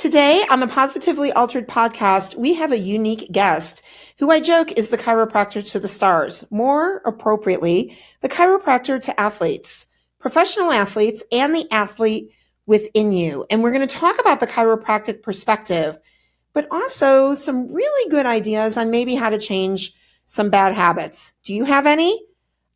Today on the Positively Altered podcast, we have a unique guest who I joke is the chiropractor to the stars. More appropriately, the chiropractor to athletes, professional athletes, and the athlete within you. And we're going to talk about the chiropractic perspective, but also some really good ideas on maybe how to change some bad habits. Do you have any?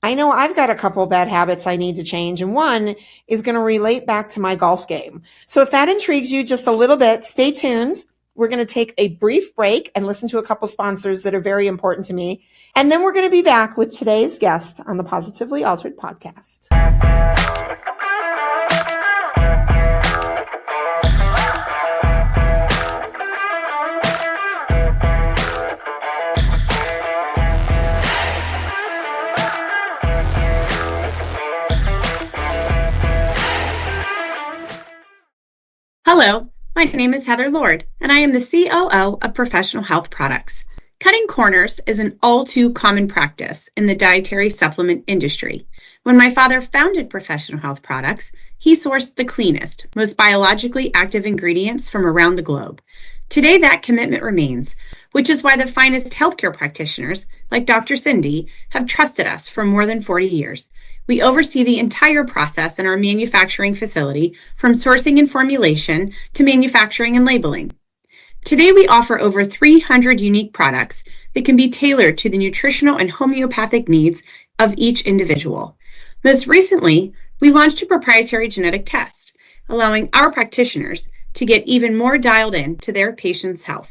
I know I've got a couple of bad habits I need to change, and one is going to relate back to my golf game. So if that intrigues you just a little bit, stay tuned. We're going to take a brief break and listen to a couple sponsors that are very important to me. And then we're going to be back with today's guest on the Positively Altered podcast. Hello, my name is Heather Lord, and I am the COO of Professional Health Products. Cutting corners is an all too common practice in the dietary supplement industry. When my father founded Professional Health Products, he sourced the cleanest, most biologically active ingredients from around the globe. Today, that commitment remains, which is why the finest healthcare practitioners, like Dr. Cindy, have trusted us for more than 40 years. We oversee the entire process in our manufacturing facility, from sourcing and formulation to manufacturing and labeling. Today, we offer over 300 unique products that can be tailored to the nutritional and homeopathic needs of each individual. Most recently, we launched a proprietary genetic test, allowing our practitioners to get even more dialed in to their patients' health.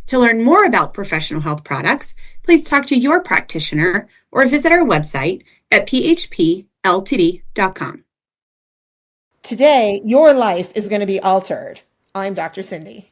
To learn more about Professional Health Products, please talk to your practitioner or visit our website at phpltd.com. Today, your life is going to be altered. I'm Dr. Cindy.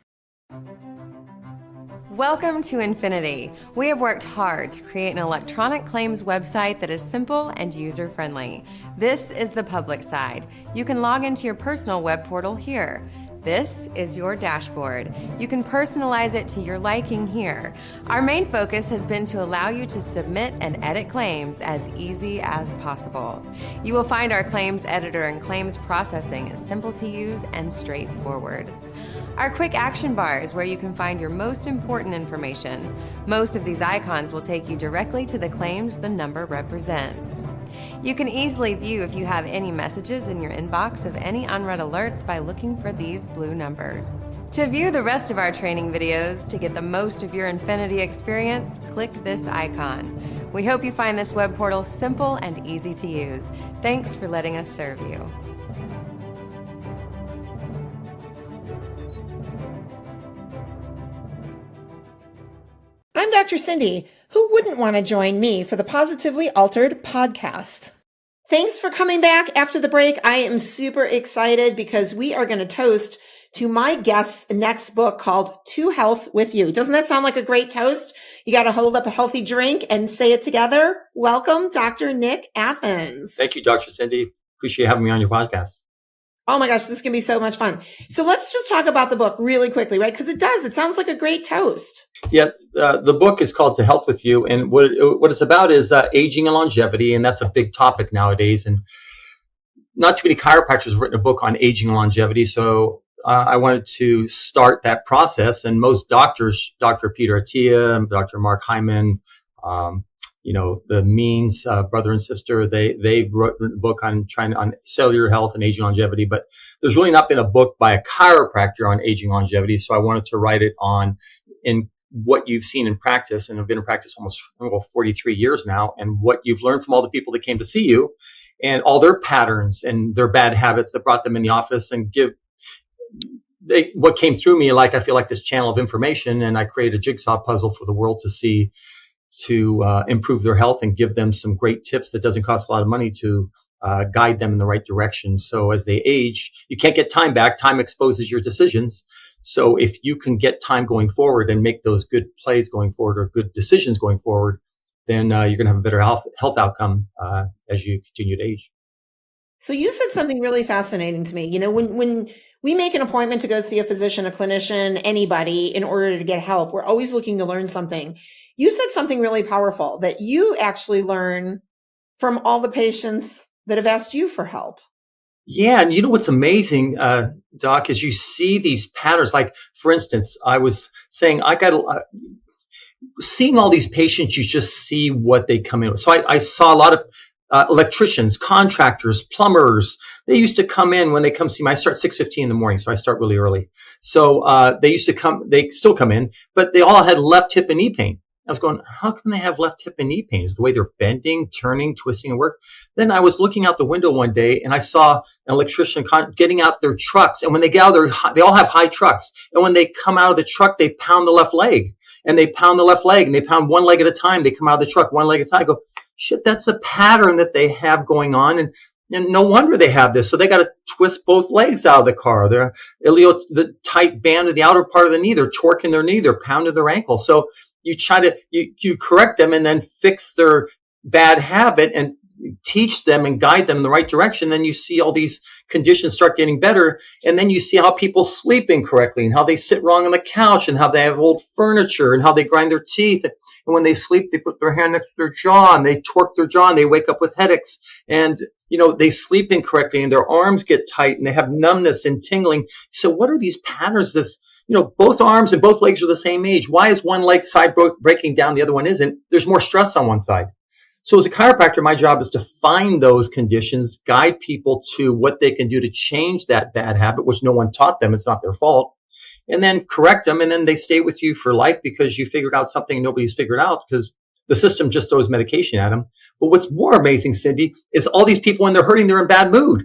Welcome to Infinity. We have worked hard to create an electronic claims website that is simple and user-friendly. This is the public side. You can log into your personal web portal here. This is your dashboard. You can personalize it to your liking here. Our main focus has been to allow you to submit and edit claims as easy as possible. You will find our claims editor and claims processing is simple to use and straightforward. Our quick action bar is where you can find your most important information. Most of these icons will take you directly to the claims the number represents. You can easily view if you have any messages in your inbox of any unread alerts by looking for these blue numbers. To view the rest of our training videos to get the most of your Infinity experience, click this icon. We hope you find this web portal simple and easy to use. Thanks for letting us serve you. I'm Dr. Cindy. Who wouldn't want to join me for the Positively Altered podcast? Thanks for coming back after the break. I am super excited because we are going to toast to my guest's next book called To Health With You. Doesn't that sound like a great toast? You got to hold up a healthy drink and say it together. Welcome, Dr. Nick Athens. Thank you, Dr. Cindy. Appreciate having me on your podcast. Oh my gosh, this can be so much fun. So let's just talk about the book really quickly, right? Because it sounds like a great toast. Yeah, the book is called To Health With You. And what it's about is aging and longevity. And that's a big topic nowadays. And not too many chiropractors have written a book on aging and longevity. So I wanted to start that process. And most doctors, Dr. Peter Attia and Dr. Mark Hyman, the Means brother and sister, they've written a book on cellular health and aging longevity, but there's really not been a book by a chiropractor on aging longevity. So I wanted to write it in what you've seen in practice, and I've been in practice almost 43 years now, and what you've learned from all the people that came to see you and all their patterns and their bad habits that brought them in the office, and what came through me, I feel like this channel of information, and I create a jigsaw puzzle for the world to see, to improve their health and give them some great tips that doesn't cost a lot of money to guide them in the right direction. So as they age, you can't get time back. Time exposes your decisions. So if you can get time going forward and make those good plays going forward or good decisions going forward, then you're going to have a better health outcome as you continue to age. So you said something really fascinating to me. When we make an appointment to go see a physician, a clinician, anybody in order to get help, we're always looking to learn something. You said something really powerful, that you actually learn from all the patients that have asked you for help. Yeah, and you know what's amazing, Doc, is you see these patterns. Like, for instance, I was saying I got seeing all these patients. You just see what they come in with. So I saw a lot of electricians, contractors, plumbers. They used to come in when they come see me. I start 6:15 in the morning, so I start really early. So they used to come. They still come in, but they all had left hip and knee pain. I was going, how come they have left hip and knee pain? Is the way they're bending, turning, twisting at work? Then I was looking out the window one day and I saw an electrician getting out their trucks. And when they get out of they all have high trucks. And when they come out of the truck, they pound the left leg. And they pound the left leg and they pound one leg at a time. They come out of the truck one leg at a time. I go, shit, that's a pattern that they have going on. And no wonder they have this. So they got to twist both legs out of the car. They're the tight band of the outer part of the knee. They're torquing their knee. They're pounding their ankle. So you try to you correct them and then fix their bad habit and teach them and guide them in the right direction. Then you see all these conditions start getting better. And then you see how people sleep incorrectly and how they sit wrong on the couch and how they have old furniture and how they grind their teeth. And when they sleep, they put their hand next to their jaw and they torque their jaw and they wake up with headaches. And, they sleep incorrectly and their arms get tight and they have numbness and tingling. So what are these patterns? Both arms and both legs are the same age. Why is one leg side breaking down, the other one isn't? There's more stress on one side. So as a chiropractor, my job is to find those conditions, guide people to what they can do to change that bad habit, which no one taught them. It's not their fault. And then correct them. And then they stay with you for life because you figured out something nobody's figured out because the system just throws medication at them. But what's more amazing, Cindy, is all these people, when they're hurting, they're in bad mood.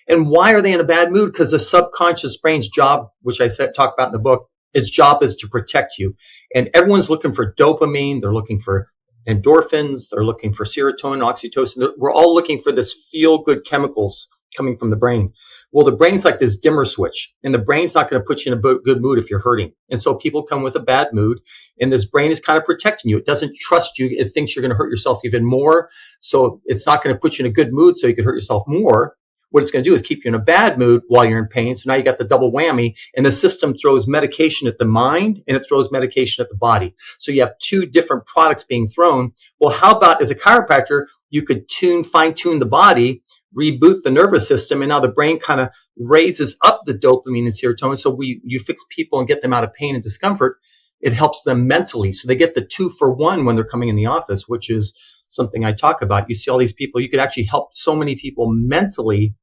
And why are they in a bad mood? Because the subconscious brain's job, which I talk about in the book, its job is to protect you. And everyone's looking for dopamine. They're looking for endorphins. They're looking for serotonin, oxytocin. We're all looking for this feel-good chemicals coming from the brain. Well, the brain's like this dimmer switch, and the brain's not going to put you in a good mood if you're hurting. And so people come with a bad mood, and this brain is kind of protecting you. It doesn't trust you. It thinks you're going to hurt yourself even more. So it's not going to put you in a good mood so you can hurt yourself more. What it's going to do is keep you in a bad mood while you're in pain. So now you got the double whammy, and the system throws medication at the mind and it throws medication at the body. So you have two different products being thrown. Well, how about as a chiropractor, you could fine tune the body, reboot the nervous system, and now the brain kind of raises up the dopamine and serotonin. So you fix people and get them out of pain and discomfort. It helps them mentally. So they get the 2-for-1 when they're coming in the office, which is something I talk about. You see all these people, you could actually help so many people mentally,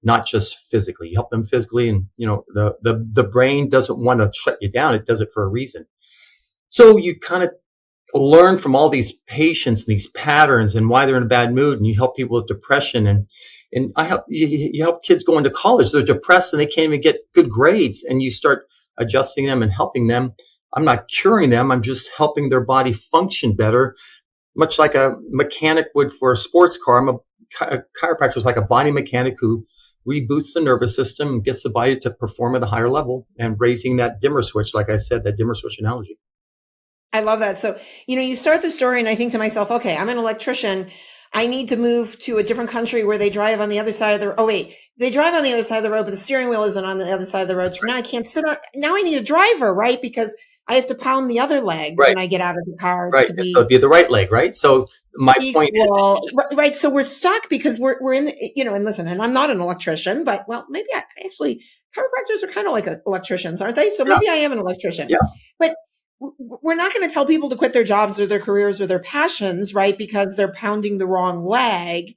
not just physically. You help them physically, and the brain doesn't want to shut you down. It does it for a reason. So you kind of learn from all these patients and these patterns and why they're in a bad mood, and you help people with depression. And you help kids go into college. They're depressed and they can't even get good grades, and you start adjusting them and helping them. I'm not curing them. I'm just helping their body function better, much like a mechanic would for a sports car. A chiropractor is like a body mechanic who reboots the nervous system and gets the body to perform at a higher level and raising that dimmer switch, like I said, that dimmer switch analogy. I love that. So, you start the story and I think to myself, okay, I'm an electrician. I need to move to a different country where they drive on the other side of the road. Oh, wait, they drive on the other side of the road, but the steering wheel isn't on the other side of the road. So now I can't sit on, now I need a driver, right? Because I have to pound the other leg when I get out of the car. Right. So it'd be the right leg, right? So my point is. Right. So we're stuck because we're in, and listen, and I'm not an electrician, but maybe chiropractors are kind of like electricians, aren't they? So maybe I am an electrician. Yeah. But we're not going to tell people to quit their jobs or their careers or their passions, right? Because they're pounding the wrong leg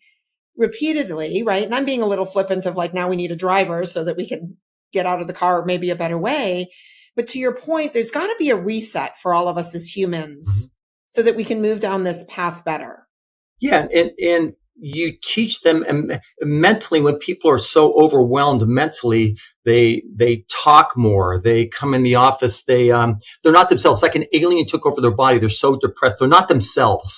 repeatedly, right? And I'm being a little flippant of like, now we need a driver so that we can get out of the car maybe a better way. But to your point, there's got to be a reset for all of us as humans so that we can move down this path better. Yeah. And you teach them mentally when people are so overwhelmed mentally, they talk more. They come in the office. They're not themselves. It's like an alien took over their body. They're so depressed. They're not themselves.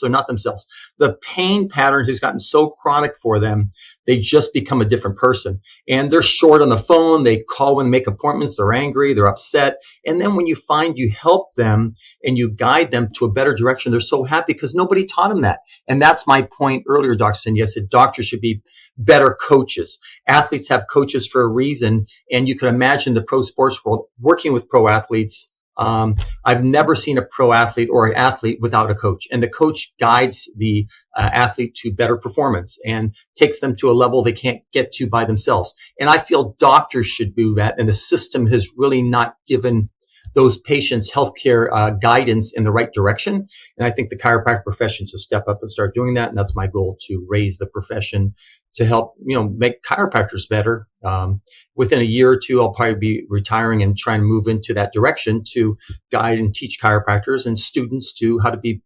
The pain pattern has gotten so chronic for them. They just become a different person, and they're short on the phone. They call when they make appointments. They're angry. They're upset. And then when you find you help them and you guide them to a better direction, they're so happy because nobody taught them that. And that's my point earlier, Dr. Cindy. I said doctors should be better coaches. Athletes have coaches for a reason. And you can imagine the pro sports world working with pro athletes. I've never seen a pro athlete or an athlete without a coach, and the coach guides the athlete to better performance and takes them to a level they can't get to by themselves. And I feel doctors should do that, and the system has really not given those patients healthcare guidance in the right direction. And I think the chiropractic profession should step up and start doing that. And that's my goal, to raise the profession to help, make chiropractors better. Within a year or two, I'll probably be retiring and trying to move into that direction to guide and teach chiropractors and students to how to be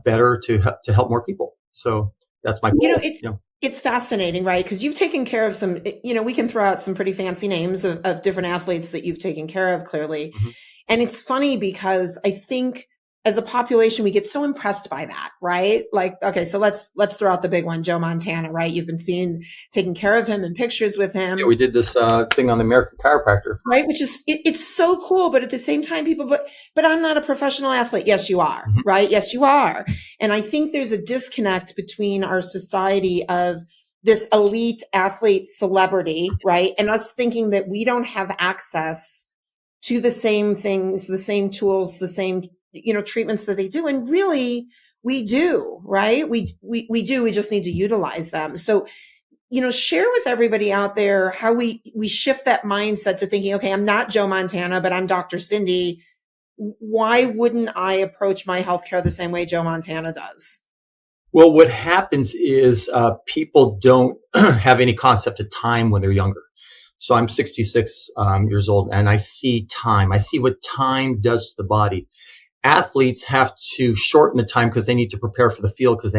better to help more people. So that's my goal. It's fascinating, right? Because you've taken care of some, we can throw out some pretty fancy names of different athletes that you've taken care of, clearly. Mm-hmm. And it's funny because I think as a population, we get so impressed by that, right? Like, okay, so let's throw out the big one, Joe Montana, right? You've been taking care of him and pictures with him. Yeah, we did this thing on the American Chiropractor. Right, which is, it's so cool. But at the same time, people, but I'm not a professional athlete. Yes, you are, mm-hmm. right? Yes, you are. And I think there's a disconnect between our society of this elite athlete celebrity, right? And us thinking that we don't have access to the same things, the same tools, the same treatments that they do. And really we do, right? We do, we just need to utilize them. So, share with everybody out there how we shift that mindset to thinking, okay, I'm not Joe Montana, but I'm Dr. Cindy. Why wouldn't I approach my healthcare the same way Joe Montana does? Well, what happens is people don't have any concept of time when they're younger. So I'm 66 years old, and I see time. I see what time does to the body. Athletes have to shorten the time because they need to prepare for the field, because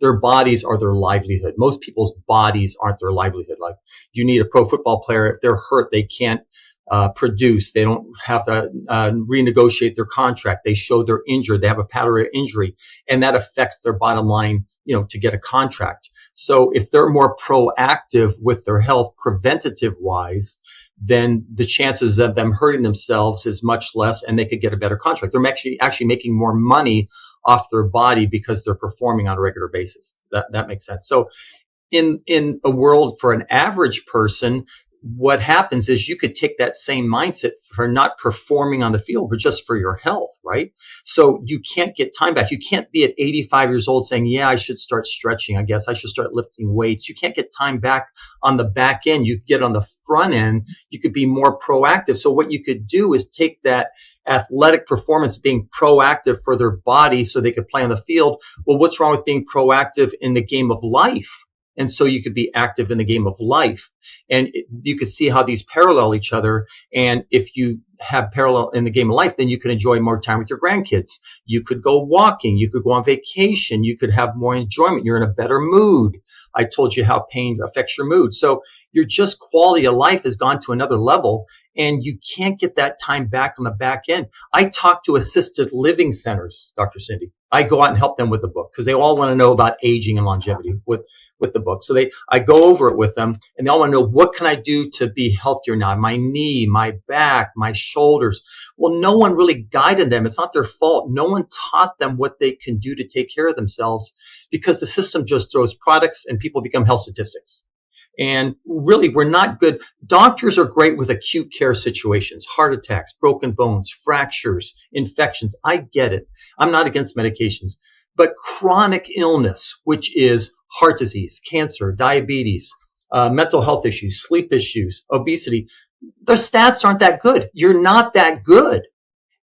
their bodies are their livelihood. Most people's bodies aren't their livelihood. Like, you need a pro football player. If they're hurt, they can't produce. They don't have to renegotiate their contract. They show they're injured. They have a pattern of injury, and that affects their bottom line, to get a contract. So if they're more proactive with their health, preventative wise, then the chances of them hurting themselves is much less, and they could get a better contract. They're actually making more money off their body because they're performing on a regular basis. That makes sense. So in a world for an average person, what happens is you could take that same mindset for not performing on the field, but just for your health, right? So you can't get time back. You can't be at 85 years old saying, yeah, I should start stretching. I guess I should start lifting weights. You can't get time back on the back end. You get on the front end. You could be more proactive. So what you could do is take that athletic performance, being proactive for their body so they could play on the field. Well, what's wrong with being proactive in the game of life? And so you could be active in the game of life. And you could see how these parallel each other. And if you have parallel in the game of life, then you can enjoy more time with your grandkids. You could go walking. You could go on vacation. You could have more enjoyment. You're in a better mood. I told you how pain affects your mood. So your just quality of life has gone to another level, and you can't get that time back on the back end. I talk to assisted living centers, Dr. Cindy. I go out and help them with the book because they all want to know about aging and longevity with the book. So I go over it with them, and they all want to know, what can I do to be healthier now? My knee, my back, my shoulders. Well, no one really guided them. It's not their fault. No one taught them what they can do to take care of themselves, because the system just throws products and people become health statistics. And really, we're not good. Doctors are great with acute care situations, heart attacks, broken bones, fractures, infections. I get it. I'm not against medications. But chronic illness, which is heart disease, cancer, diabetes, mental health issues, sleep issues, obesity, the stats aren't that good. You're not that good.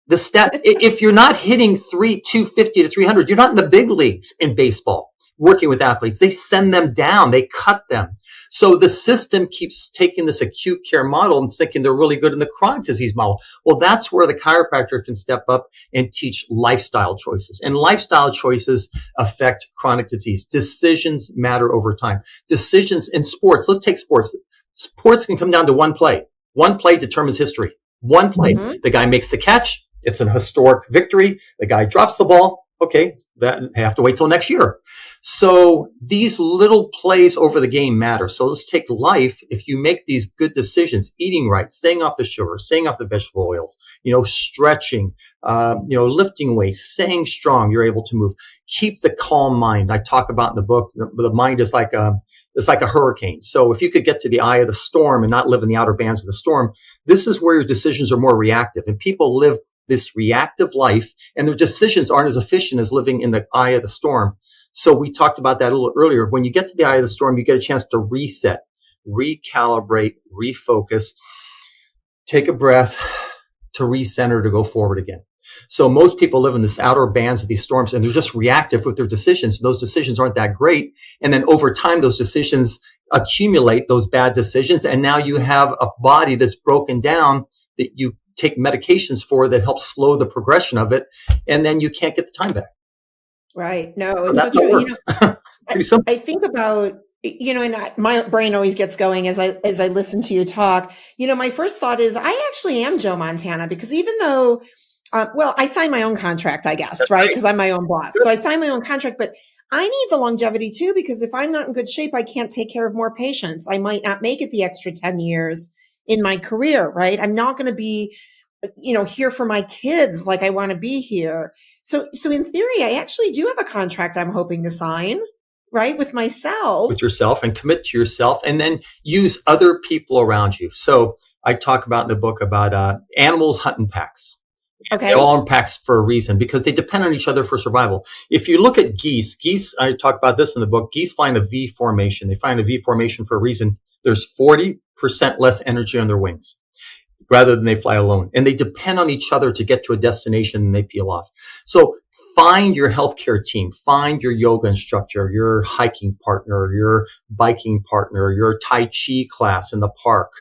If you're not hitting 250 to 300, you're not in the big leagues in baseball working with athletes. They send them down. They cut them. So the system keeps taking this acute care model and thinking they're really good in the chronic disease model. Well, that's where the chiropractor can step up and teach lifestyle choices. And lifestyle choices affect chronic disease. Decisions matter over time. Decisions in sports. Let's take sports. Sports can come down to one play. One play determines history. One play. Mm-hmm. The guy makes the catch. It's an historic victory. The guy drops the ball. Okay, they have to wait till next year. So these little plays over the game matter. So let's take life. If you make these good decisions, eating right, staying off the sugar, staying off the vegetable oils, stretching, lifting weights, staying strong, you're able to move. Keep the calm mind. I talk about in the book, the mind is like a hurricane. So if you could get to the eye of the storm and not live in the outer bands of the storm, this is where your decisions are more reactive. And people live this reactive life, and their decisions aren't as efficient as living in the eye of the storm. So we talked about that a little earlier. When you get to the eye of the storm, you get a chance to reset, recalibrate, refocus, take a breath, to recenter, to go forward again. So most people live in this outer bands of these storms, and they're just reactive with their decisions. Those decisions aren't that great. And then over time, those decisions accumulate, those bad decisions. And now you have a body that's broken down that you take medications for that help slow the progression of it. And then you can't get the time back. Right. No, So it's so that's how it true. works. Pretty simple. I think about, and my brain always gets going as I listen to you talk. My first thought is I actually am Joe Montana, because even though, I sign my own contract, I guess, right? Because I'm my own boss. So I sign my own contract, but I need the longevity too, because if I'm not in good shape, I can't take care of more patients. I might not make it the extra 10 years in my career, right? I'm not going to be, here for my kids like I want to be here. So in theory, I actually do have a contract I'm hoping to sign, right? With myself. With yourself, and commit to yourself, and then use other people around you. So I talk about in the book about animals hunt in packs. Okay. They're all in packs for a reason, because they depend on each other for survival. If you look at geese, I talk about this in the book, geese find a V formation. They find a V formation for a reason. There's 40% less energy on their wings rather than they fly alone. And they depend on each other to get to a destination, and they peel off. So find your healthcare team, find your yoga instructor, your hiking partner, your biking partner, your Tai Chi class in the park.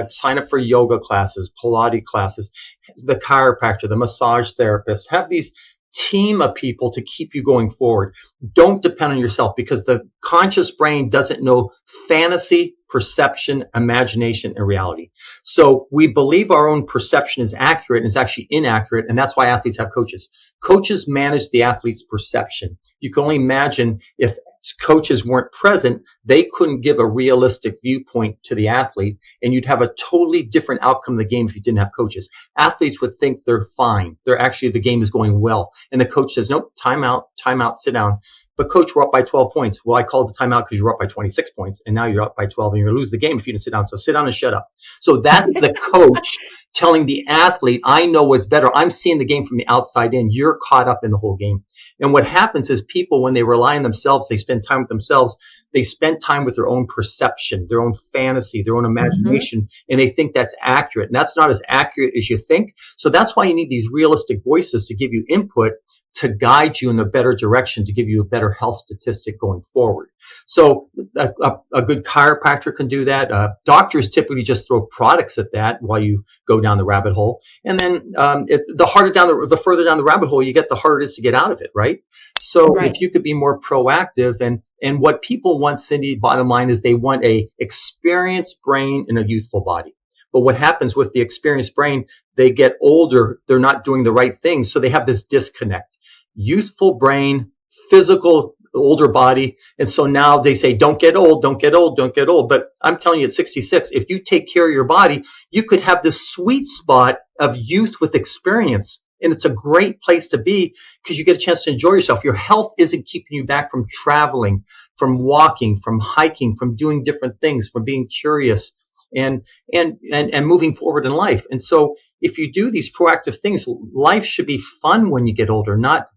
Sign up for yoga classes, Pilates classes, the chiropractor, the massage therapist. Have these team of people to keep you going forward. Don't depend on yourself, because the conscious brain doesn't know fantasy, perception, imagination, and reality. So we believe our own perception is accurate, and it's actually inaccurate. And that's why athletes have coaches. Coaches manage the athlete's perception. You can only imagine if coaches weren't present, they couldn't give a realistic viewpoint to the athlete, and you'd have a totally different outcome of the game if you didn't have coaches. Athletes would think they're fine. They're actually, the game is going well. And the coach says, nope, timeout, sit down. But coach, we're up by 12 points. Well, I called the timeout because you're up by 26 points, and now you're up by 12, and you're going to lose the game if you didn't sit down. So sit down and shut up. So that's the coach telling the athlete, I know what's better. I'm seeing the game from the outside in. You're caught up in the whole game. And what happens is people, when they rely on themselves, they spend time with themselves, they spend time with their own perception, their own fantasy, their own imagination, and they think that's accurate. And that's not as accurate as you think. So that's why you need these realistic voices to give you input, to guide you in a better direction, to give you a better health statistic going forward. So a good chiropractor can do that. Doctors typically just throw products at that while you go down the rabbit hole. And then the further down the rabbit hole you get, the harder it is to get out of it, right? So if you could be more proactive, and what people want, Cindy, bottom line is they want a experienced brain in a youthful body. But what happens with the experienced brain, they get older, they're not doing the right things, so they have this disconnect. Youthful brain, physical, older body. And so now they say, don't get old, don't get old, don't get old. But I'm telling you, at 66, if you take care of your body, you could have this sweet spot of youth with experience. And it's a great place to be, because you get a chance to enjoy yourself. Your health isn't keeping you back from traveling, from walking, from hiking, from doing different things, from being curious and moving forward in life. And so if you do these proactive things, life should be fun when you get older, not,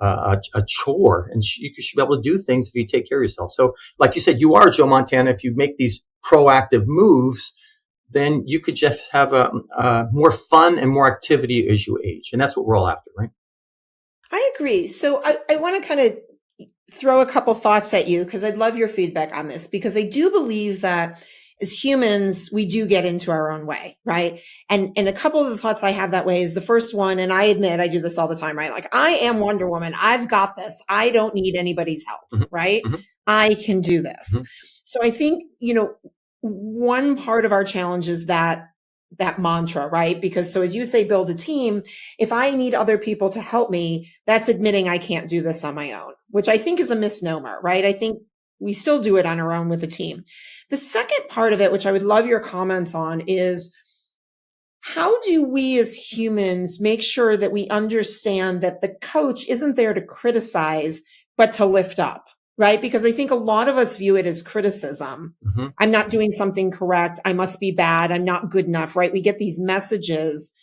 a chore. And you should be able to do things if you take care of yourself. So like you said, you are Joe Montana. If you make these proactive moves, then you could just have a more fun and more activity as you age. And that's what we're all after, right? I agree. So I want to kind of throw a couple thoughts at you, because I'd love your feedback on this, because I do believe that as humans, we do get into our own way, right? And a couple of the thoughts I have that way is the first one, and I admit I do this all the time, right? Like, I am Wonder Woman. I've got this. I don't need anybody's help, right? I can do this. So I think, one part of our challenge is that mantra, right? Because so as you say, build a team. If I need other people to help me, that's admitting I can't do this on my own, which I think is a misnomer, right? I think we still do it on our own with a team. The second part of it, which I would love your comments on, is how do we as humans make sure that we understand that the coach isn't there to criticize, but to lift up, right? Because I think a lot of us view it as criticism. I'm not doing something correct. I must be bad. I'm not good enough, right? We get these messages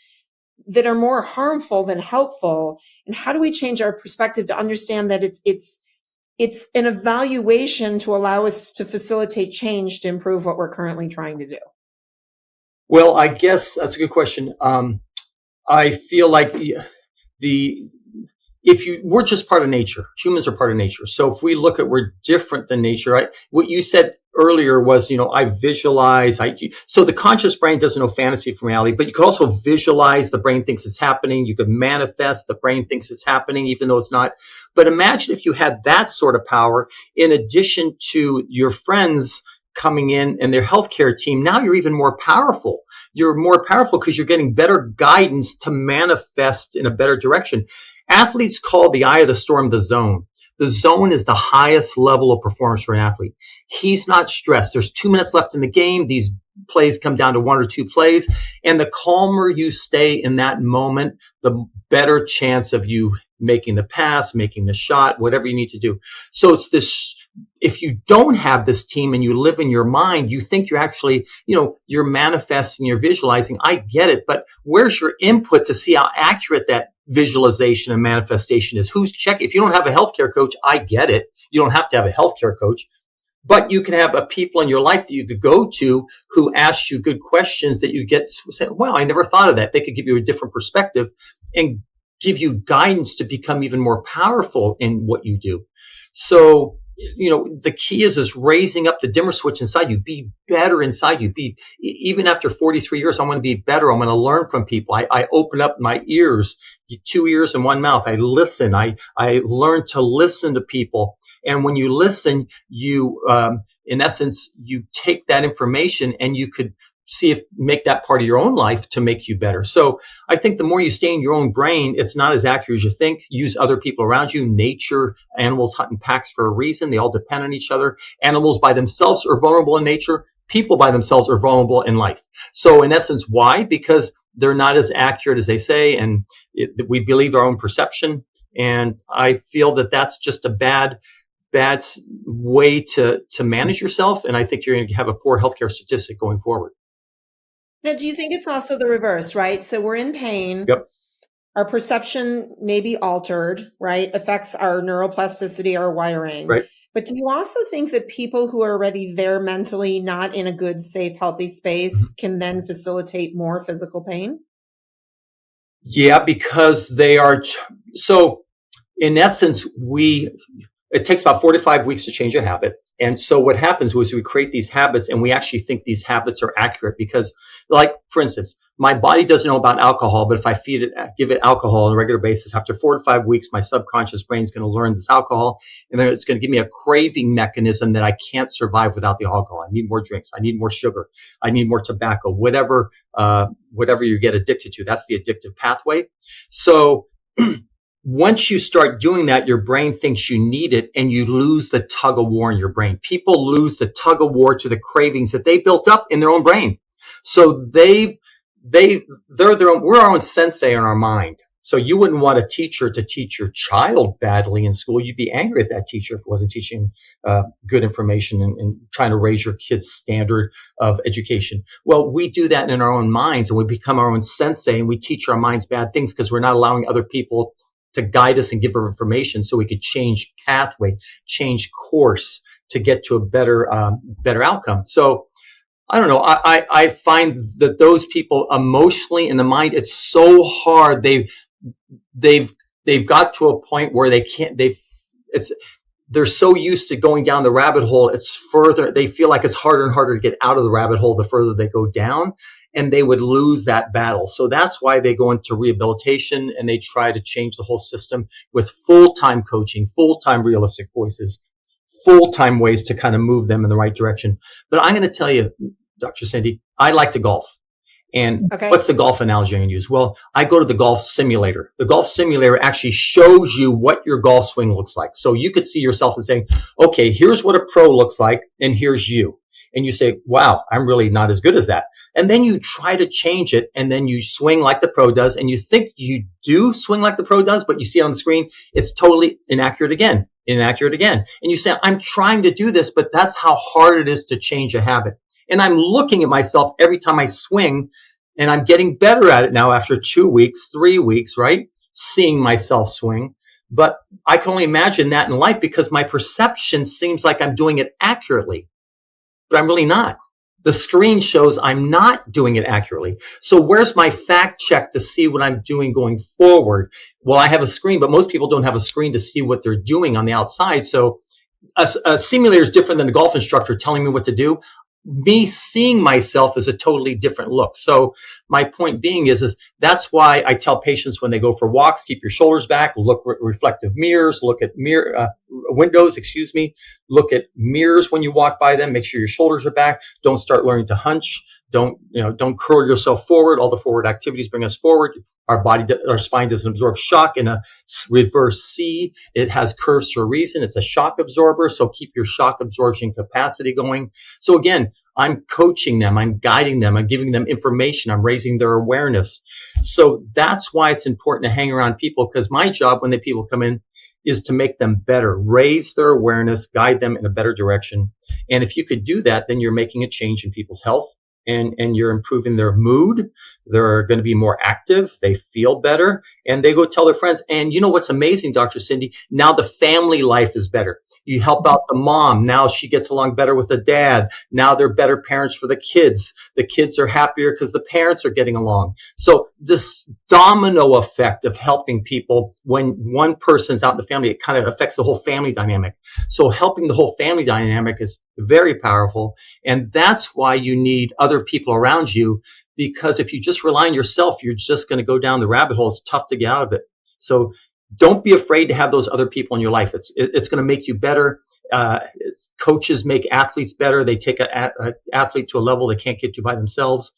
that are more harmful than helpful? And how do we change our perspective to understand that it's an evaluation to allow us to facilitate change to improve what we're currently trying to do? Well, I guess that's a good question. I feel like we're just part of nature. Humans are part of nature. So if we look at we're different than nature, right? What you said earlier was, I visualize. So the conscious brain doesn't know fantasy from reality, but you could also visualize. The brain thinks it's happening. You could manifest. The brain thinks it's happening, even though it's not. But imagine if you had that sort of power in addition to your friends coming in and their healthcare team. Now you're even more powerful. You're more powerful because you're getting better guidance to manifest in a better direction. Athletes call the eye of the storm the zone. The zone is the highest level of performance for an athlete. He's not stressed. There's 2 minutes left in the game. These plays come down to 1 or 2 plays. And the calmer you stay in that moment, the better chance of you making the pass, making the shot, whatever you need to do. So it's this, if you don't have this team and you live in your mind, you think you're actually, you're manifesting, you're visualizing. I get it, but where's your input to see how accurate that visualization and manifestation is? Who's checking? If you don't have a healthcare coach, I get it. You don't have to have a healthcare coach, but you can have a people in your life that you could go to who ask you good questions that you get say, wow, I never thought of that. They could give you a different perspective and give you guidance to become even more powerful in what you do. So, the key is raising up the dimmer switch inside you. Be better inside you. Even after 43 years, I want to be better. I'm going to learn from people. I open up my ears, 2 ears and 1 mouth. I listen. I learn to listen to people. And when you listen, you, in essence, you take that information and you could make that part of your own life to make you better. So I think the more you stay in your own brain, it's not as accurate as you think. Use other people around you. Nature, animals hunt in packs for a reason. They all depend on each other. Animals by themselves are vulnerable in nature. People by themselves are vulnerable in life. So in essence, why? Because they're not as accurate as they say, and we believe our own perception. And I feel that that's just a bad way to manage yourself. And I think you're going to have a poor healthcare statistic going forward. Now, do you think it's also the reverse, right? So we're in pain. Yep. Our perception may be altered, right? Affects our neuroplasticity, our wiring. Right. But do you also think that people who are already there mentally, not in a good, safe, healthy space, can then facilitate more physical pain? Yeah, because they are. So in essence, it takes about 4 to 5 weeks to change a habit. And so what happens was we create these habits and we actually think these habits are accurate because, like, for instance, my body doesn't know about alcohol, but if I give it alcohol on a regular basis, after 4 to 5 weeks, my subconscious brain is going to learn this alcohol, and then it's going to give me a craving mechanism that I can't survive without the alcohol. I need more drinks. I need more sugar. I need more tobacco, whatever you get addicted to. That's the addictive pathway. So once you start doing that, your brain thinks you need it and you lose the tug of war in your brain. People lose the tug of war to the cravings that they built up in their own brain. So they're their own, we're our own sensei in our mind. So you wouldn't want a teacher to teach your child badly in school. You'd be angry at that teacher if it wasn't teaching good information and trying to raise your kid's standard of education. Well, we do that in our own minds and we become our own sensei and we teach our minds bad things because we're not allowing other people to guide us and give us information so we could change pathway, change course to get to a better outcome. So I don't know. I find that those people emotionally in the mind, it's so hard. They've got to a point where they can't. They're so used to going down the rabbit hole. It's further. They feel like it's harder and harder to get out of the rabbit hole the further they go down, and they would lose that battle. So that's why they go into rehabilitation and they try to change the whole system with full-time coaching, full-time realistic voices, full-time ways to kind of move them in the right direction. But I'm going to tell you, Dr. Cindy, I like to golf. And What's the golf analogy I'm going to use? Well, I go to the golf simulator. The golf simulator actually shows you what your golf swing looks like. So you could see yourself and saying, okay, here's what a pro looks like, and here's you. And you say, wow, I'm really not as good as that. And then you try to change it, and then you swing like the pro does, and you think you do swing like the pro does, but you see it on the screen, it's totally inaccurate again. And you say, I'm trying to do this, but that's how hard it is to change a habit. And I'm looking at myself every time I swing And I'm getting better at it now after 2 weeks, 3 weeks, right? Seeing myself swing. But I can only imagine that in life because my perception seems like I'm doing it accurately, but I'm really not. The screen shows I'm not doing it accurately. So where's my fact check to see what I'm doing going forward? Well, I have a screen, but most people don't have a screen to see what they're doing on the outside. So a simulator is different than a golf instructor telling me what to do. Me seeing myself is a totally different look. So my point being is that's why I tell patients when they go for walks, keep your shoulders back, look at reflective mirrors, look at windows, look at mirrors when you walk by them, make sure your shoulders are back. Don't start learning to hunch. Don't curl yourself forward. All the forward activities bring us forward. Our spine doesn't absorb shock in a reverse C. It has curves for a reason. It's a shock absorber. So keep your shock absorption capacity going. So again, I'm coaching them. I'm guiding them. I'm giving them information. I'm raising their awareness. So that's why it's important to hang around people, because my job when the people come in is to make them better, raise their awareness, guide them in a better direction. And if you could do that, then you're making a change in people's health. And you're improving their mood. They're going to be more active. They feel better. And they go tell their friends. And you know what's amazing, Dr. Cindy? Now the family life is better. You help out the mom. Now she gets along better with the dad. Now they're better parents for the kids. The kids are happier because the parents are getting along. So this domino effect of helping people, when one person's out in the family, it kind of affects the whole family dynamic. So helping the whole family dynamic is very powerful. And that's why you need other people around you, because if you just rely on yourself, you're just going to go down the rabbit hole. It's tough to get out of it. So don't be afraid to have those other people in your life. It's going to make you better. Coaches make athletes better. They take an athlete to a level they can't get to by themselves.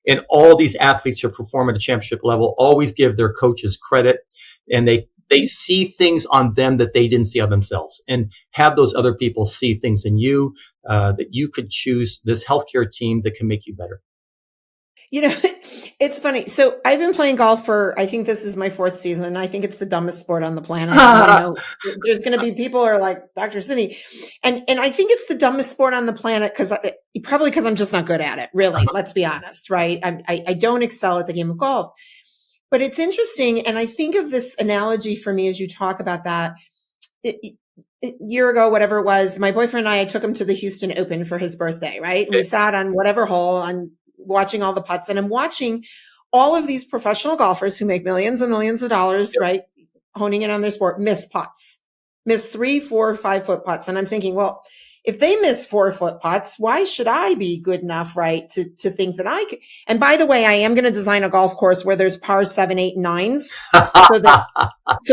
And all these athletes who perform at a championship level always give their coaches credit, and they see things on them that they didn't see on themselves, and have those other people see things in you that you could choose this healthcare team that can make you better. It's funny. So I've been playing golf for, I think this is my 4th season, and I think it's the dumbest sport on the planet. There's going to be people who are like, Dr. Cindy. And I think it's the dumbest sport on the planet probably because I'm just not good at it, really. Let's be honest, right? I don't excel at the game of golf. But it's interesting. And I think of this analogy for me as you talk about that. A year ago, whatever it was, my boyfriend and I took him to the Houston Open for his birthday, right? And we sat on whatever hole on watching all the putts, and I'm watching all of these professional golfers who make millions and millions of dollars, right? Honing in on their sport, miss 3, 4, 5 foot putts. And I'm thinking, well, if they miss 4-foot putts, why should I be good enough, right? To think that I could. And by the way, I am going to design a golf course where there's par 7, 8, 9s so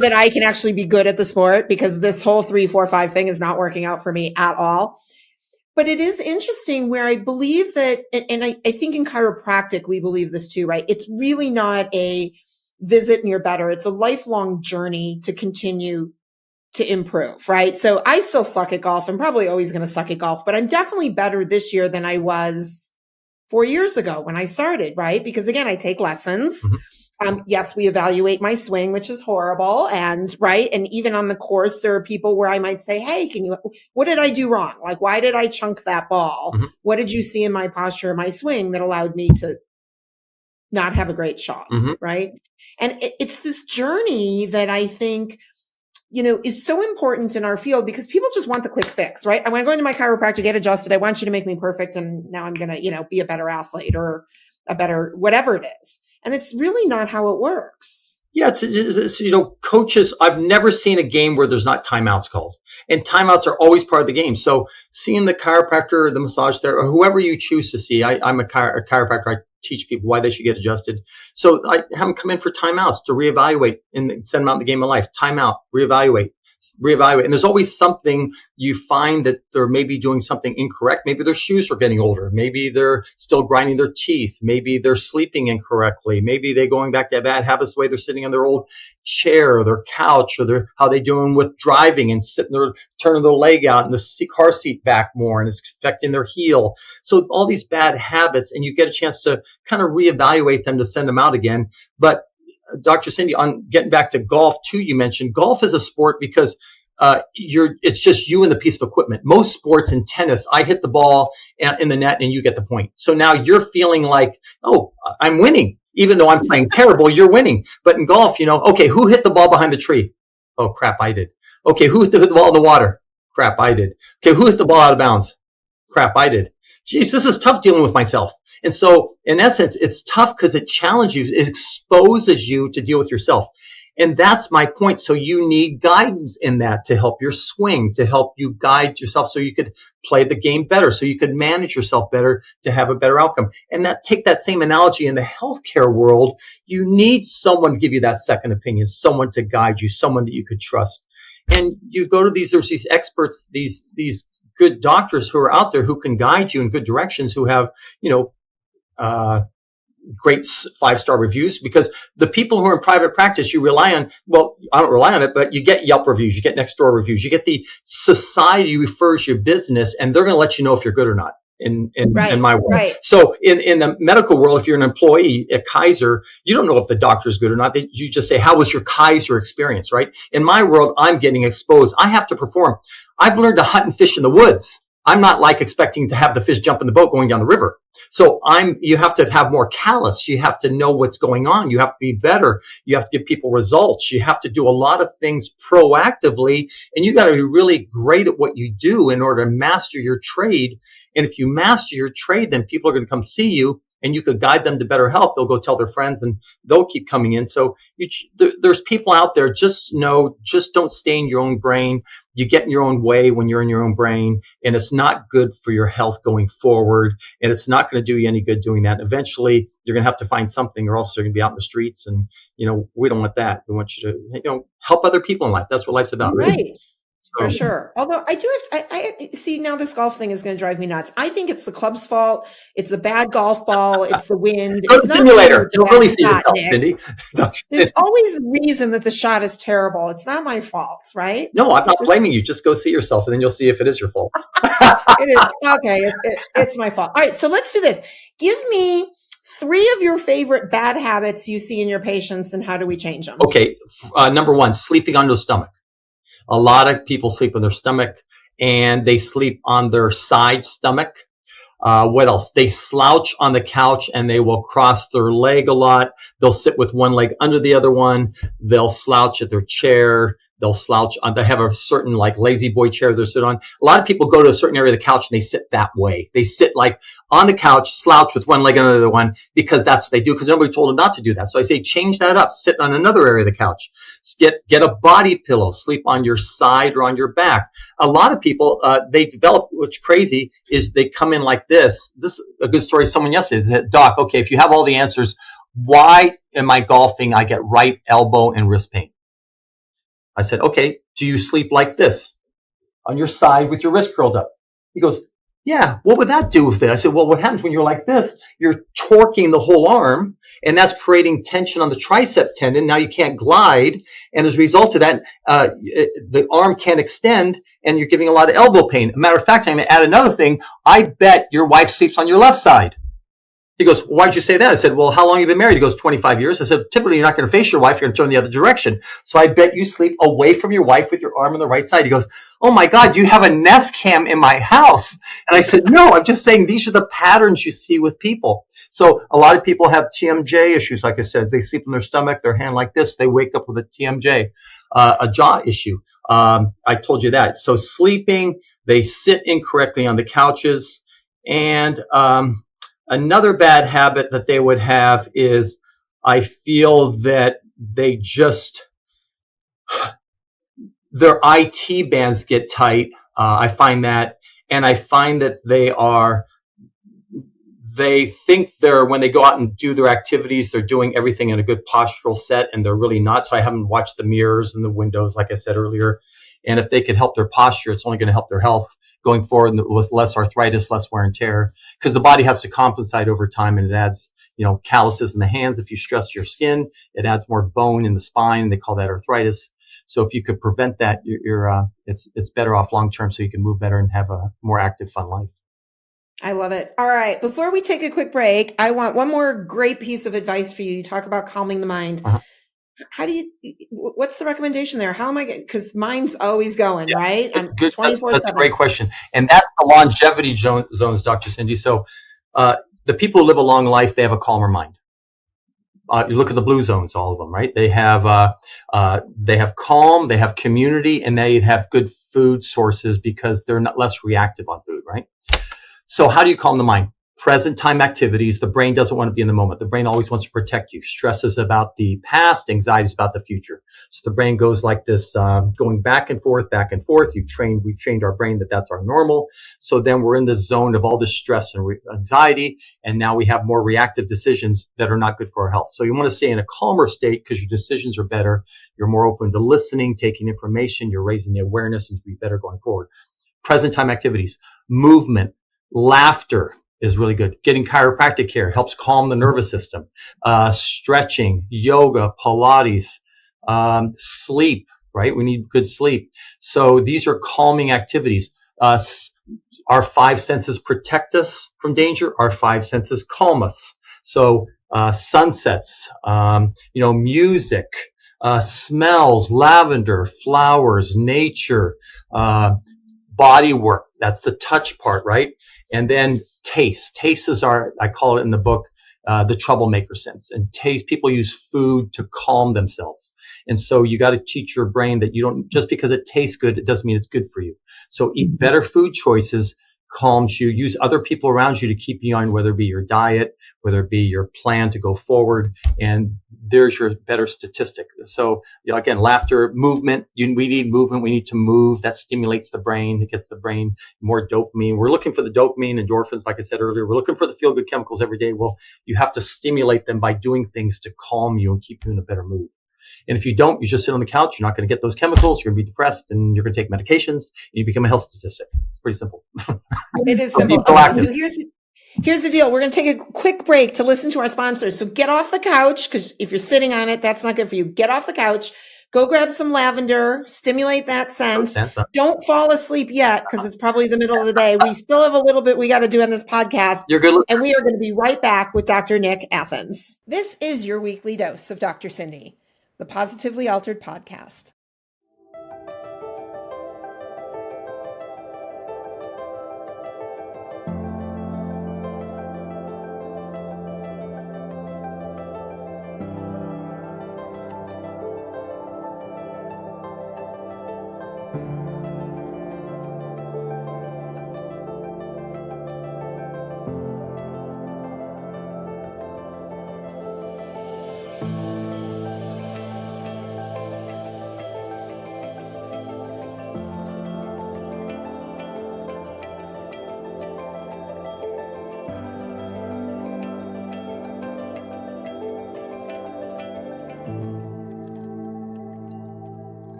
that I can actually be good at the sport, because this whole 3, 4, 5 thing is not working out for me at all. But it is interesting where I believe that, and I think in chiropractic, we believe this too, right? It's really not a visit and you're better. It's a lifelong journey to continue to improve, right? So I still suck at golf. I'm probably always going to suck at golf, but I'm definitely better this year than I was 4 years ago when I started, right? Because again, I take lessons. Mm-hmm. Yes, we evaluate my swing, which is horrible. And right. And even on the course, there are people where I might say, hey, what did I do wrong? Like, why did I chunk that ball? Mm-hmm. What did you see in my posture, my swing that allowed me to not have a great shot? Mm-hmm. Right. And it's this journey that I think, is so important in our field, because people just want the quick fix, right? I want to go into my chiropractor, get adjusted. I want you to make me perfect. And now I'm going to, be a better athlete or a better, whatever it is. And it's really not how it works. Yeah, it's coaches, I've never seen a game where there's not timeouts called. And timeouts are always part of the game. So seeing the chiropractor, the massage therapist, or whoever you choose to see, I'm a chiropractor. I teach people why they should get adjusted. So I have them come in for timeouts to reevaluate and send them out in the game of life. Timeout, reevaluate. And there's always something you find that they're maybe doing something incorrect. Maybe their shoes are getting older. Maybe they're still grinding their teeth. Maybe they're sleeping incorrectly. Maybe they're going back to bad habits, the way they're sitting on their old chair or their couch, or how they doing with driving and turning their leg out and the car seat back more, and it's affecting their heel. So all these bad habits, and you get a chance to kind of reevaluate them to send them out again. But Dr. Cindy, on getting back to golf too, you mentioned golf is a sport because it's just you and the piece of equipment. Most sports in tennis, I hit the ball in the net and you get the point. So now you're feeling like, oh, I'm winning. Even though I'm playing terrible, you're winning. But in golf, okay, who hit the ball behind the tree? Oh, crap, I did. Okay, who hit the ball in the water? Crap, I did. Okay, who hit the ball out of bounds? Crap, I did. Geez, this is tough dealing with myself. And so in that sense, it's tough because it challenges you, it exposes you to deal with yourself. And that's my point. So you need guidance in that to help your swing, to help you guide yourself so you could play the game better, so you could manage yourself better to have a better outcome. And take that same analogy in the healthcare world. You need someone to give you that second opinion, someone to guide you, someone that you could trust. And you go to there's these experts, these good doctors who are out there who can guide you in good directions, who have, great 5-star reviews, because the people who are in private practice, you rely on, well, I don't rely on it, but you get Yelp reviews, you get Nextdoor reviews, you get the society refers your business, and they're going to let you know if you're good or not in my world. Right. So in the medical world, if you're an employee at Kaiser, you don't know if the doctor's good or not. You just say, how was your Kaiser experience, right? In my world, I'm getting exposed. I have to perform. I've learned to hunt and fish in the woods. I'm not like expecting to have the fish jump in the boat going down the river. So you have to have more callous. You have to know what's going on. You have to be better. You have to give people results. You have to do a lot of things proactively, and you got to be really great at what you do in order to master your trade. And if you master your trade, then people are going to come see you, and you could guide them to better health. They'll go tell their friends, and they'll keep coming in. So there's people out there. Just don't stay in your own brain. You get in your own way when you're in your own brain, and it's not good for your health going forward, and it's not going to do you any good doing that. Eventually, you're going to have to find something, or else you're going to be out in the streets, and we don't want that. We want you to help other people in life. That's what life's about, right? So. For sure. Although I do have to, I see now this golf thing is going to drive me nuts. I think it's the club's fault. It's a bad golf ball. It's the wind. Go to the simulator. You'll really see yourself, Cindy. There's always a reason that the shot is terrible. It's not my fault, right? No, I'm not blaming you. Just go see yourself, and then you'll see if it is your fault. It is. Okay. It's my fault. All right. So let's do this. Give me 3 of your favorite bad habits you see in your patients, and how do we change them? Okay. Number 1, sleeping on the stomach. A lot of people sleep on their stomach, and they sleep on their side stomach. What else? They slouch on the couch, and they will cross their leg a lot. They'll sit with one leg under the other one. They'll slouch at their chair. They'll slouch on, they have a certain like lazy boy chair they sit on. A lot of people go to a certain area of the couch and they sit that way. They sit like on the couch, slouch with one leg under the other one, because that's what they do, because nobody told them not to do that. So I say, change that up. Sit on another area of the couch. Get a body pillow. Sleep on your side or on your back. A lot of people, they develop, what's crazy is they come in like this. This is a good story. Someone yesterday said, Doc, okay, if you have all the answers, why am I golfing? I get right elbow and wrist pain. I said, okay, do you sleep like this on your side with your wrist curled up? He goes, yeah, what would that do with it? I said, well, what happens when you're like this? You're torquing the whole arm, and that's creating tension on the tricep tendon. Now you can't glide. And as a result of that, the arm can't extend, and you're giving a lot of elbow pain. As a matter of fact, I'm going to add another thing. I bet your wife sleeps on your left side. He goes, why'd you say that? I said, well, how long have you been married? He goes, 25 years. I said, typically, you're not going to face your wife. You're going to turn the other direction. So I bet you sleep away from your wife with your arm on the right side. He goes, oh, my God, you have a Nest Cam in my house. And I said, no, I'm just saying these are the patterns you see with people. So a lot of people have TMJ issues. Like I said, they sleep on their stomach, their hand like this. They wake up with a TMJ, a jaw issue. I told you that. So sleeping, they sit incorrectly on the couches. And another bad habit that they would have is, I feel that they just, their IT bands get tight. I find that, and I find that they think when they go out and do their activities, they're doing everything in a good postural set, and they're really not. So I haven't watched the mirrors and the windows, like I said earlier. And if they could help their posture, it's only going to help their health going forward with less arthritis, less wear and tear, because the body has to compensate over time, and it adds, calluses in the hands. If you stress your skin, it adds more bone in the spine. They call that arthritis. So if you could prevent that, it's better off long term, so you can move better and have a more active, fun life. I love it. All right. Before we take a quick break, I want one more great piece of advice for you. You talk about calming the mind. Uh-huh. How do you, what's the recommendation there? How am I getting, because mine's always going, right? I'm Good. That's a 24/7. great question. And that's the longevity zones, Dr. Cindy. So the people who live a long life, they have a calmer mind. You look at the blue zones, all of them, right? They have calm, they have community, and they have good food sources because they're not less reactive on food, right? So how do you calm the mind? Present time activities. The brain doesn't want to be in the moment. The brain always wants to protect you. Stress is about the past. Anxiety is about the future. So the brain goes like this, going back and forth, back and forth. We've trained our brain that that's our normal. So then we're in this zone of all this stress and anxiety. And now we have more reactive decisions that are not good for our health. So you want to stay in a calmer state because your decisions are better. You're more open to listening, taking information. You're raising the awareness and to be better going forward. Present time activities, movement, laughter is really good. Getting chiropractic care helps calm the nervous system. Stretching, yoga, Pilates, sleep, right? We need good sleep. So these are calming activities. Our five senses protect us from danger. Our five senses calm us. So sunsets, music, smells, lavender, flowers, nature, body work. That's the touch part, right? And then taste. Taste is I call it in the book, the troublemaker sense. And taste, people use food to calm themselves. And so you got to teach your brain that you don't, just because it tastes good, it doesn't mean it's good for you. So eat better food choices, calms you. Use other people around you to keep you on, whether it be your diet, whether it be your plan to go forward. And there's your better statistic. So, again, laughter, movement. We need movement. We need to move. That stimulates the brain. It gets the brain more dopamine. We're looking for the dopamine, endorphins, like I said earlier. We're looking for the feel-good chemicals every day. Well, you have to stimulate them by doing things to calm you and keep you in a better mood. And if you don't, you just sit on the couch. You're not going to get those chemicals. You're going to be depressed, and you're going to take medications, and you become a health statistic. It's pretty simple. It is simple. Okay, so here's the deal. We're going to take a quick break to listen to our sponsors. So get off the couch, because if you're sitting on it, that's not good for you. Get off the couch. Go grab some lavender. Stimulate that sense. Don't fall asleep yet, because it's probably the middle of the day. We still have a little bit we got to do on this podcast. You're good. And we are going to be right back with Dr. Nick Athens. This is your weekly dose of Dr. Cindy, the Positively Altered podcast.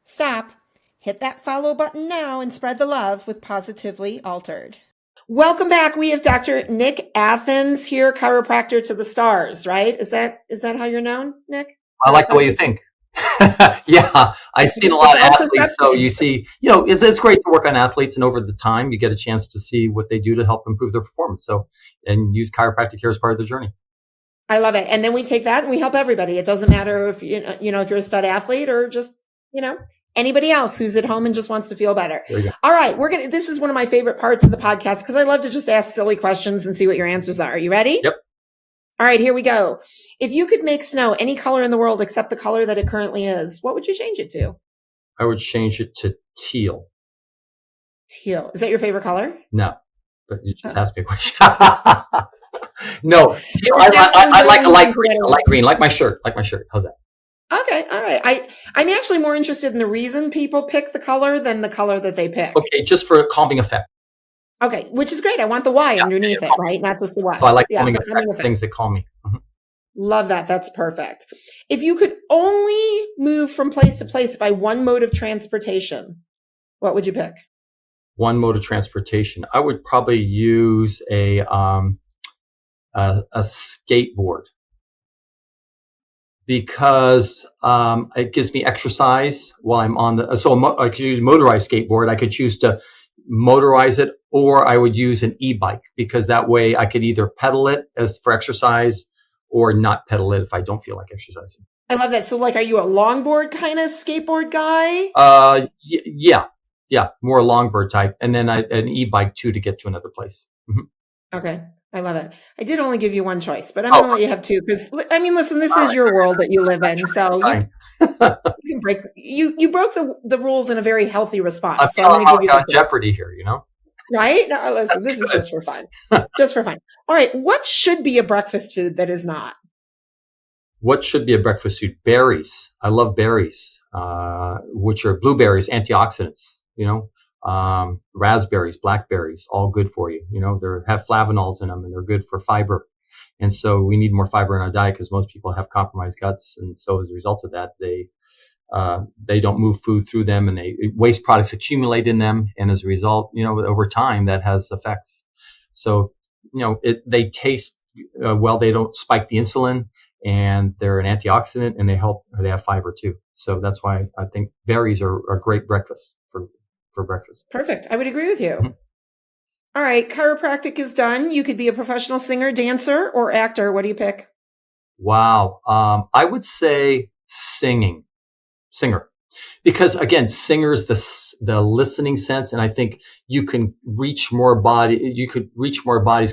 Stop, hit that follow button now, and spread the love with Positively Altered. Welcome back. We have Dr. Nick Athens here, chiropractor to the stars, right? Is that how you're known, Nick? I like the way you think. Yeah, I've seen a lot of athletes. So you see, it's great to work on athletes, and over the time, you get a chance to see what they do to help improve their performance. So, and use chiropractic care as part of their journey. I love it. And then we take that and we help everybody. It doesn't matter if if you're a stud athlete or just anybody else who's at home and just wants to feel better. There you go. All right, this is one of my favorite parts of the podcast because I love to just ask silly questions and see what your answers are. Are you ready? Yep. All right, here we go. If you could make snow any color in the world except the color that it currently is, what would you change it to? I would change it to teal. Teal. Is that your favorite color? No, but you just asked me a question. No, teal, I like a light green, like my shirt. How's that? Okay, all right. I'm actually more interested in the reason people pick the color than the color that they pick. Okay, just for a calming effect. Okay, which is great. I want the why underneath it, right? Not just the what. So I like calming effect, things that calm me. Mm-hmm. Love that. That's perfect. If you could only move from place to place by one mode of transportation, what would you pick? One mode of transportation. I would probably use a skateboard. Because it gives me exercise while I'm on I could use motorized skateboard. I could choose to motorize it, or I would use an e-bike because that way I could either pedal it as for exercise or not pedal it if I don't feel like exercising. I love that. So like, are you a longboard kind of skateboard guy? Yeah, more longboard type, and then an e-bike too to get to another place. Okay. I love it. I did only give you one choice, but I'm Oh, going to let you have two because I mean, listen, this is your world that you live in. So you can break, you broke the rules in a very healthy response. So I'm going to give you the Jeopardy here, right? No, listen, this is just for fun. Just for fun. All right. What should be a breakfast food that is not? What should be a breakfast food? Berries. I love berries, which are blueberries, antioxidants, raspberries, blackberries, all good for you. They have flavonols in them and they're good for fiber. And so we need more fiber in our diet because most people have compromised guts. And so as a result of that, they don't move food through them and waste products accumulate in them. And as a result, over time that has effects. So, they taste well, they don't spike the insulin and they're an antioxidant and they have fiber too. So that's why I think berries are great breakfast for breakfast. Perfect. I would agree with you. All right. Chiropractic is done. You could be a professional singer, dancer, or actor. What do you pick? Wow. I would say singer, because again, singer's the listening sense. And I think you can reach more bodies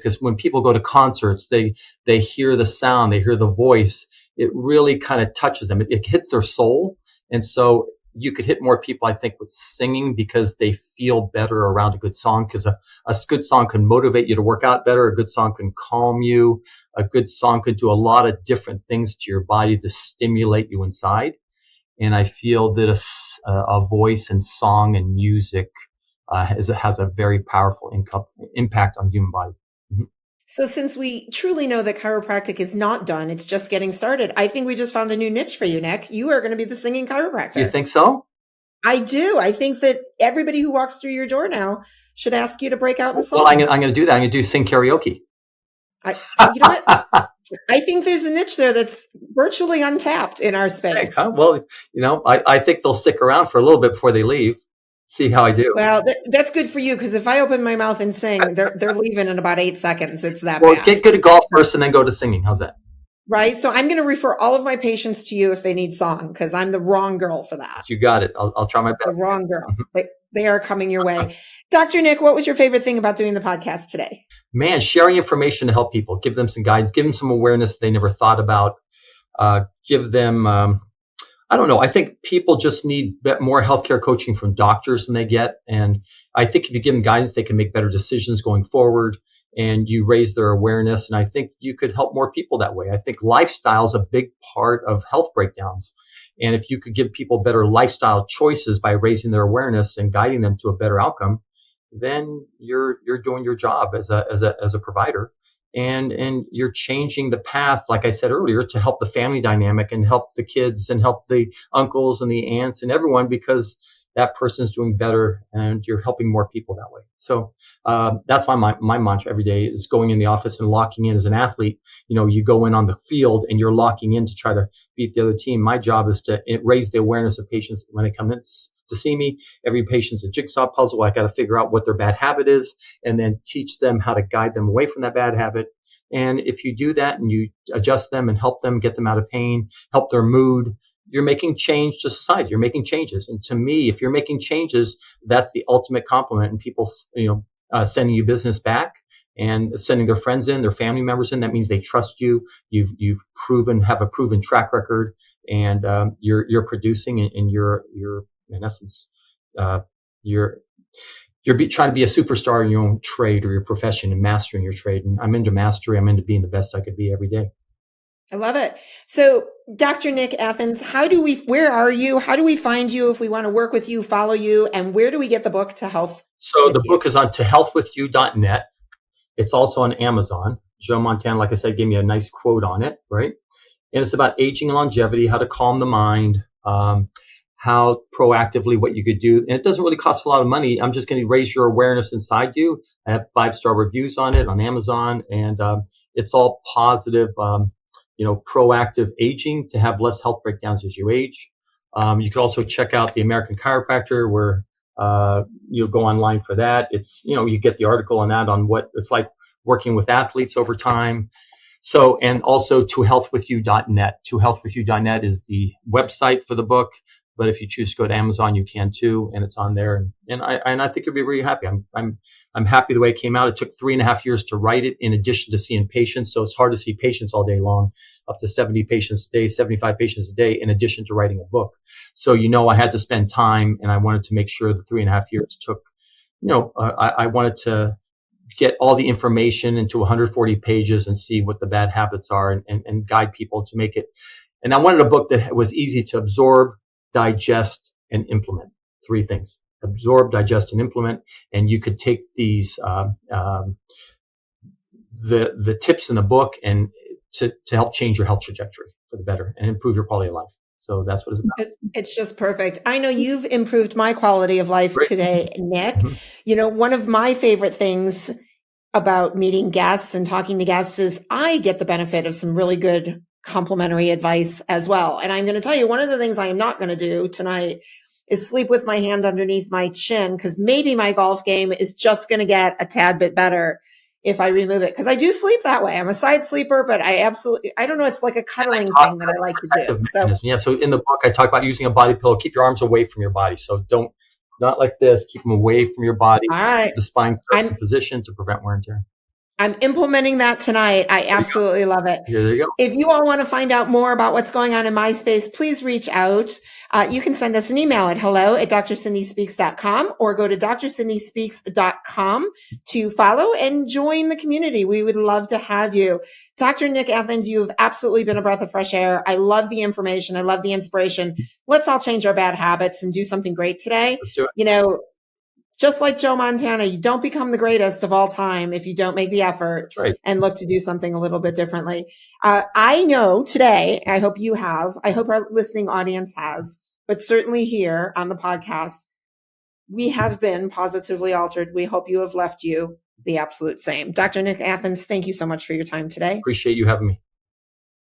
because when people go to concerts, they hear the sound, they hear the voice. It really kind of touches them. It hits their soul. And so you could hit more people, I think, with singing because they feel better around a good song, because a good song can motivate you to work out better. A good song can calm you. A good song could do a lot of different things to your body to stimulate you inside. And I feel that a voice and song and music has a very powerful impact on the human body. Mm-hmm. So since we truly know that chiropractic is not done, it's just getting started, I think we just found a new niche for you, Nick. You are going to be the singing chiropractor. You think so? I do. I think that everybody who walks through your door now should ask you to break out in song. Well, I'm going to do that. I'm going to do sing karaoke. You know what? I think there's a niche there that's virtually untapped in our space. Well, I think they'll stick around for a little bit before they leave. See how I do. Well, that's good for you, because if I open my mouth and sing, they're leaving in about 8 seconds. It's that bad. Get good at golf first and then go to singing. How's that? Right. So I'm going to refer all of my patients to you if they need song, because I'm the wrong girl for that. You got it. I'll try my best. The wrong girl. They are coming your way. Dr. Nick, what was your favorite thing about doing the podcast today? Man, sharing information to help people, give them some guidance, give them some awareness they never thought about, give them, I don't know. I think people just need more healthcare coaching from doctors than they get. And I think if you give them guidance, they can make better decisions going forward, and you raise their awareness. And I think you could help more people that way. I think lifestyle is a big part of health breakdowns. And if you could give people better lifestyle choices by raising their awareness and guiding them to a better outcome, then you're doing your job as a provider. And you're changing the path, like I said earlier, to help the family dynamic and help the kids and help the uncles and the aunts and everyone, because that person's doing better and you're helping more people that way. So that's why my mantra every day is going in the office and locking in as an athlete. You go in on the field and you're locking in to try to beat the other team. My job is to raise the awareness of patients when they come in to see me. Every patient's a jigsaw puzzle. I got to figure out what their bad habit is and then teach them how to guide them away from that bad habit. And if you do that and you adjust them and help them get them out of pain, help their mood, you're making change to society. You're making changes. And to me, if you're making changes, that's the ultimate compliment. And people, sending you business back and sending their friends in, their family members in, that means they trust you. You've have a proven track record, and you're producing, and you're in essence, you're trying to be a superstar in your own trade or your profession and mastering your trade. And I'm into mastery. I'm into being the best I could be every day. I love it. So Dr. Nick Athens, where are you? How do we find you if we want to work with you, follow you, and where do we get the book To Health? So the book is on tohealthwithyou.net. It's also on Amazon. Joe Montana, like I said, gave me a nice quote on it, right? And it's about aging and longevity, how to calm the mind, how proactively what you could do. And it doesn't really cost a lot of money. I'm just going to raise your awareness inside you. I have 5-star reviews on it on Amazon, and it's all positive, proactive aging to have less health breakdowns as you age. You could also check out the American Chiropractor, where you'll go online for that. It's, you get the article on that, on what it's like working with athletes over time. So, and also tohealthwithyou.net. Tohealthwithyou.net is the website for the book. But if you choose to go to Amazon, you can too, and it's on there. And I think you'll be really happy. I'm happy the way it came out. It took 3.5 years to write it, in addition to seeing patients. So it's hard to see patients all day long, up to 70 patients a day, 75 patients a day, in addition to writing a book. So I had to spend time, and I wanted to make sure the 3.5 years took. I wanted to get all the information into 140 pages and see what the bad habits are, and guide people to make it. And I wanted a book that was easy to absorb, digest, and implement. 3 things: absorb, digest, and implement. And you could take these the tips in the book and to help change your health trajectory for the better and improve your quality of life. So that's what it's about. It's just perfect. I know you've improved my quality of life today, Nick. Mm-hmm. One of my favorite things about meeting guests and talking to guests is I get the benefit of some really good complimentary advice as well. And I'm going to tell you, one of the things I am not going to do tonight is sleep with my hand underneath my chin, because maybe my golf game is just going to get a tad bit better if I remove it. Because I do sleep that way. I'm a side sleeper, but I don't know. It's like a cuddling thing that I like to do. So in the book, I talk about using a body pillow. Keep your arms away from your body. So not like this. Keep them away from your body. All right. The spine position to prevent wear and tear. I'm implementing that tonight. I absolutely love it. There you go. If you all want to find out more about what's going on in my space, please reach out. You can send us an email at hello@drcindyspeaks.com or go to drcindyspeaks.com to follow and join the community. We would love to have you. Dr. Nick Athens, you've absolutely been a breath of fresh air. I love the information. I love the inspiration. Let's all change our bad habits and do something great today. Let's do it. Just like Joe Montana, you don't become the greatest of all time if you don't make the effort and look to do something a little bit differently. I know today, I hope you have, I hope our listening audience has, but certainly here on the podcast, we have been positively altered. We hope you have left you the absolute same. Dr. Nick Athens, thank you so much for your time today. Appreciate you having me.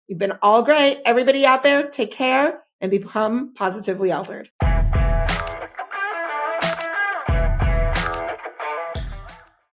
You've been all great. Everybody out there, take care and become positively altered.